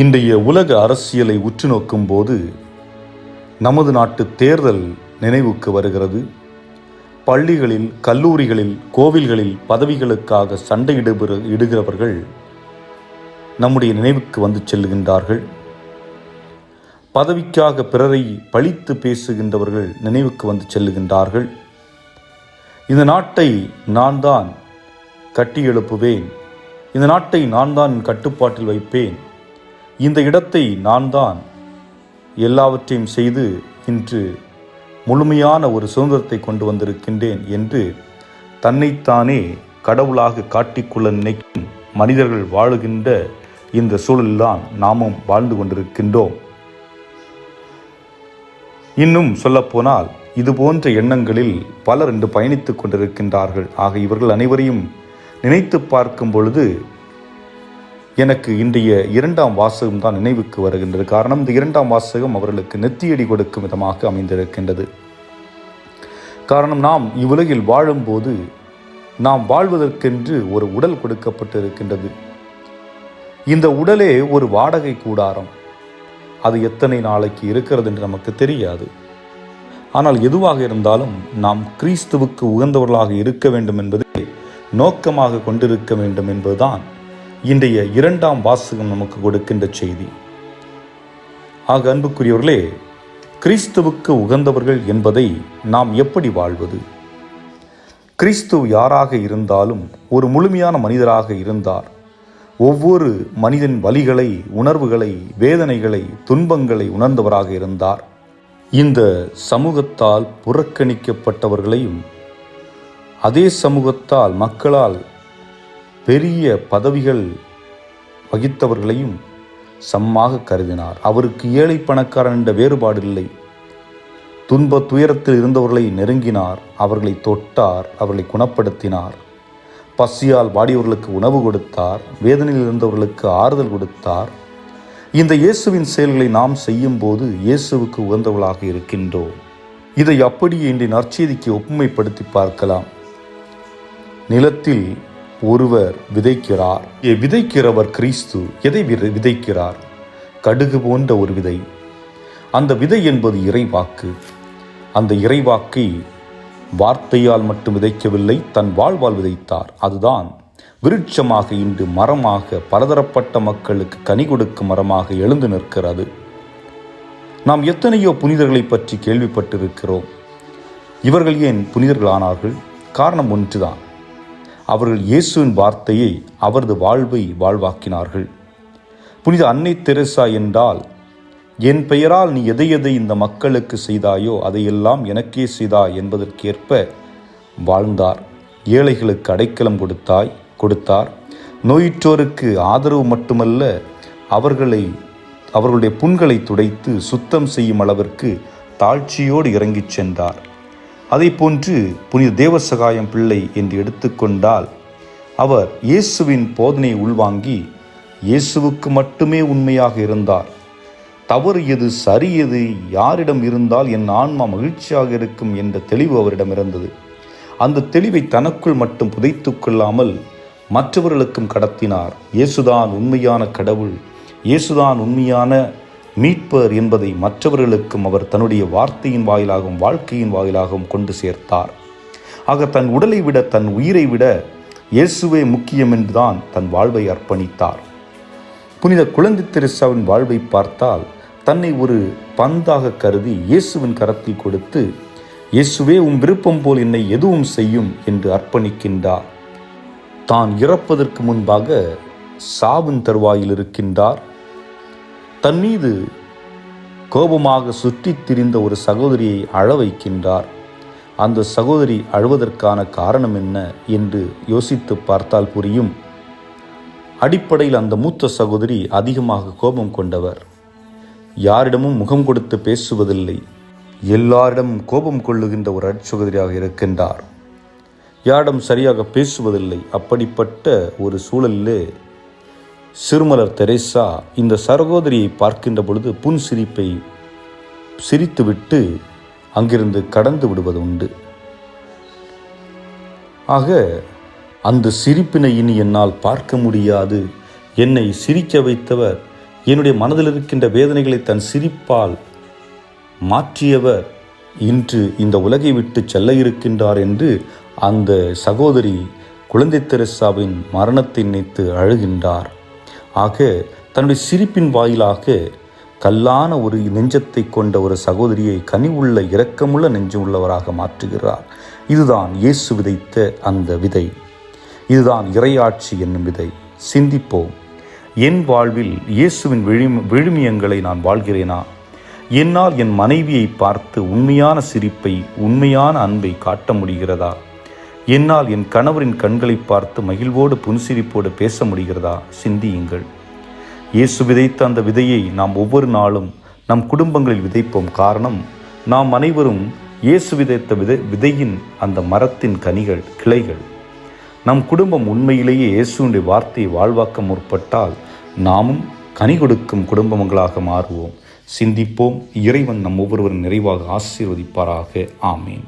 இன்றைய உலக அரசியலை உற்று நோக்கும் போது நமது நாட்டு தேர்தல் நினைவுக்கு வருகிறது. பள்ளிகளில், கல்லூரிகளில், கோவில்களில் பதவிகளுக்காக சண்டையிடுகிறவர்கள் நம்முடைய நினைவுக்கு வந்து செல்லுகின்றார்கள். பதவிக்காக பிறரை பழித்து பேசுகின்றவர்கள் நினைவுக்கு வந்து செல்லுகின்றார்கள். இந்த நாட்டை நான் தான் கட்டி எழுப்புவேன், இந்த நாட்டை நான் தான் கட்டுப்பாட்டில் வைப்பேன், இந்த இடத்தை நான் தான் எல்லாவற்றையும் செய்து இன்று முழுமையான ஒரு சுதந்திரத்தை கொண்டு வந்திருக்கின்றேன் என்று தன்னைத்தானே கடவுளாக காட்டிக்கொள்ள நினைக்கும் மனிதர்கள் வாழுகின்ற இந்த சூழலில்தான் நாமும் வாழ்ந்து கொண்டிருக்கின்றோம். இன்னும் சொல்லப்போனால் இதுபோன்ற எண்ணங்களில் பலர் இன்று பயணித்துக் கொண்டிருக்கின்றார்கள். ஆக இவர்கள் அனைவரையும் நினைத்து பார்க்கும் பொழுது எனக்கு இன்றைய 2ஆம் வாசகம் தான் நினைவுக்கு வருகின்றது. காரணம், இந்த 2ஆம் வாசகம் அவர்களுக்கு நெத்தியடி கொடுக்கும் விதமாக அமைந்திருக்கின்றது. காரணம், நாம் இவ்வுலகில் வாழும்போது நாம் வாழ்வதற்கென்று ஒரு உடல் கொடுக்கப்பட்டு இருக்கின்றது. இந்த உடலே ஒரு வாடகை கூடாரம். அது எத்தனை நாளைக்கு இருக்கிறது என்று நமக்கு தெரியாது. ஆனால் எதுவாக இருந்தாலும் நாம் கிறிஸ்துவுக்கு உகந்தவர்களாக இருக்க வேண்டும் என்பதை நோக்கமாக கொண்டிருக்க வேண்டும் என்பதுதான் இன்றைய 2ஆம் வாசகம் நமக்கு கொடுக்கின்ற செய்தி. ஆக அன்புக்குரியவர்களே, கிறிஸ்துவுக்கு உகந்தவர்கள் என்பதை நாம் எப்படி வாழ்வது? கிறிஸ்து யாராக இருந்தாலும் ஒரு முழுமையான மனிதராக இருந்தார். ஒவ்வொரு மனிதன் வலிகளை, உணர்வுகளை, வேதனைகளை, துன்பங்களை உணர்ந்தவராக இருந்தார். இந்த சமூகத்தால் புறக்கணிக்கப்பட்டவர்களையும் அதே சமூகத்தால் மக்களால் பெரிய பதவிகள் வகித்தவர்களையும் சமமாக கருதினார். அவருக்கு ஏழை பணக்காரன் என்ற வேறுபாடு இல்லை. துன்ப துயரத்தில் இருந்தவர்களை நெருங்கினார், அவர்களை தொட்டார், அவர்களை குணப்படுத்தினார். பசியால் வாடியவர்களுக்கு உணவு கொடுத்தார், வேதனையில் இருந்தவர்களுக்கு ஆறுதல் கொடுத்தார். இந்த இயேசுவின் செயல்களை நாம் செய்யும் போது இயேசுவுக்கு உகந்தவர்களாக இருக்கின்றோம். இதை அப்படியே இன்றைய நற்செய்திக்கு ஒப்புமைப்படுத்தி பார்க்கலாம். நிலத்தில் ஒருவர் விதைக்கிறார். விதைக்கிறவர் கிறிஸ்து. எதை விதைக்கிறார்? கடுகு போன்ற ஒரு விதை. அந்த விதை என்பது இறைவாக்கு. அந்த இறைவாக்கை வார்த்தையால் மட்டும் விதைக்கவில்லை, தன் வாழ்வால் விதைத்தார். அதுதான் விருட்சமாக இன்று மரமாக பலதரப்பட்ட மக்களுக்கு கனி கொடுக்கும் மரமாக எழுந்து நிற்கிறது. நாம் எத்தனையோ புனிதர்களை பற்றி கேள்விப்பட்டிருக்கிறோம். இவர்கள் ஏன் புனிதர்களானார்கள்? காரணம் ஒன்றுதான், அவர்கள் இயேசுவின் வார்த்தையை, அவரது வாழ்வை வாழ்வாக்கினார்கள். புனித அன்னை தெரேசா என்றால், என் பெயரால் நீ எதை எதை இந்த மக்களுக்கு செய்தாயோ அதையெல்லாம் எனக்கே செய்தாய் என்பதற்கேற்ப வாழ்ந்தார். ஏழைகளுக்கு அடைக்கலம் கொடுத்தார். நோயுற்றோருக்கு ஆதரவு மட்டுமல்ல, அவர்களுடைய புண்களை துடைத்து சுத்தம் செய்யும் அளவிற்கு தாழ்ச்சியோடு இறங்கிச் சென்றார். அதை போன்று புனித தேவசகாயம் பிள்ளை என்று எடுத்துக்கொண்டால், அவர் இயேசுவின் போதனையை உள்வாங்கி இயேசுவுக்கு மட்டுமே உண்மையாக இருந்தார். தவறு எது, சரி எது, யாரிடம் இருந்தால் என் ஆன்மா மகிழ்ச்சியாக இருக்கும் என்ற தெளிவு அவரிடம் இருந்தது. அந்த தெளிவை தனக்குள் மட்டும் புதைத்து கொள்ளாமல் மற்றவர்களுக்கும் கடத்தினார். இயேசுதான் உண்மையான கடவுள், இயேசுதான் உண்மையான மீட்பர் என்பதை மற்றவர்களுக்கும் அவர் தன்னுடைய வார்த்தையின் வாயிலாகவும் வாழ்க்கையின் வாயிலாகவும் கொண்டு சேர்த்தார். ஆக தன் உடலை விட, தன் உயிரை விட இயேசுவே முக்கியம் என்றுதான் தன் வாழ்வை அர்ப்பணித்தார். புனித குழந்தை தெரேசாவின் வாழ்வை பார்த்தால், தன்னை ஒரு பந்தாக கருதி இயேசுவின் கரத்தில் கொடுத்து, இயேசுவே உம் விருப்பம் போல் என்னை எதுவும் செய்யும் என்று அர்ப்பணிக்கின்றார். தான் இறப்பதற்கு முன்பாக சாவின் தருவாயில் இருக்கின்றார். தன் மீது கோபமாக சுற்றித் திரிந்த ஒரு சகோதரியை அழ வைக்கின்றார். அந்த சகோதரி அழுவதற்கான காரணம் என்ன என்று யோசித்து பார்த்தால் புரியும். அடிப்படையில் அந்த மூத்த சகோதரி அதிகமாக கோபம் கொண்டவர். யாரிடமும் முகம் கொடுத்து பேசுவதில்லை, எல்லாரிடமும் கோபம் கொள்ளுகின்ற ஒரு அச்சகோதரியாக இருக்கின்றார். யாரிடம் சரியாக பேசுவதில்லை. அப்படிப்பட்ட ஒரு சூழலிலே சிறுமலர் தெரேசா இந்த சகோதரியை பார்க்கின்ற பொழுது புன்சிரிப்பை சிரித்துவிட்டு அங்கிருந்து கடந்து விடுவது உண்டு. ஆக அந்த சிரிப்பினை இனி என்னால் பார்க்க முடியாது, என்னை சிரிக்க வைத்தவர் என்னுடைய மனதில் இருக்கின்ற வேதனைகளை தன் சிரிப்பால் மாற்றியவர் இன்று இந்த உலகை விட்டு செல்ல இருக்கின்றார் என்று அந்த சகோதரி குழந்தை தெரசாவின் மரணத்தை நினைத்து அழுகின்றார். ஆக தன்னுடைய சிரிப்பின் வாயிலாக கல்லான ஒரு நெஞ்சத்தை கொண்ட ஒரு சகோதரியை கனிவுள்ள இரக்கமுள்ள நெஞ்சம் உள்ளவராக மாற்றுகிறார். இதுதான் இயேசு விதைத்த அந்த விதை. இதுதான் இறையாட்சி என்னும் விதை. சிந்திப்போம். என் வாழ்வில் இயேசுவின் விழுமியங்களை நான் வாழ்கிறேனா? என்னால் என் மனைவியை பார்த்து உண்மையான சிரிப்பை, உண்மையான அன்பை காட்ட முடிகிறதா? என்னால் என் கணவரின் கண்களை பார்த்து மகிழ்வோடு புன்சிரிப்போடு பேச முடிகிறதா? சிந்தியுங்கள். இயேசு விதைத்த அந்த விதையை நாம் ஒவ்வொரு நாளும் நம் குடும்பங்களில் விதைப்போம். காரணம், நாம் அனைவரும் இயேசு விதைத்த விதையின் அந்த மரத்தின் கனிகள், கிளைகள். நம் குடும்பம் உண்மையிலேயே இயேசுவினுடைய வார்த்தையை வாழ்வாக்க முற்பட்டால் நாமும் கனி கொடுக்கும் குடும்பங்களாக மாறுவோம். சிந்திப்போம். இறைவன் நம் ஒவ்வொருவரும் நிறைவாக ஆசீர்வதிப்பாராக. ஆமேன்.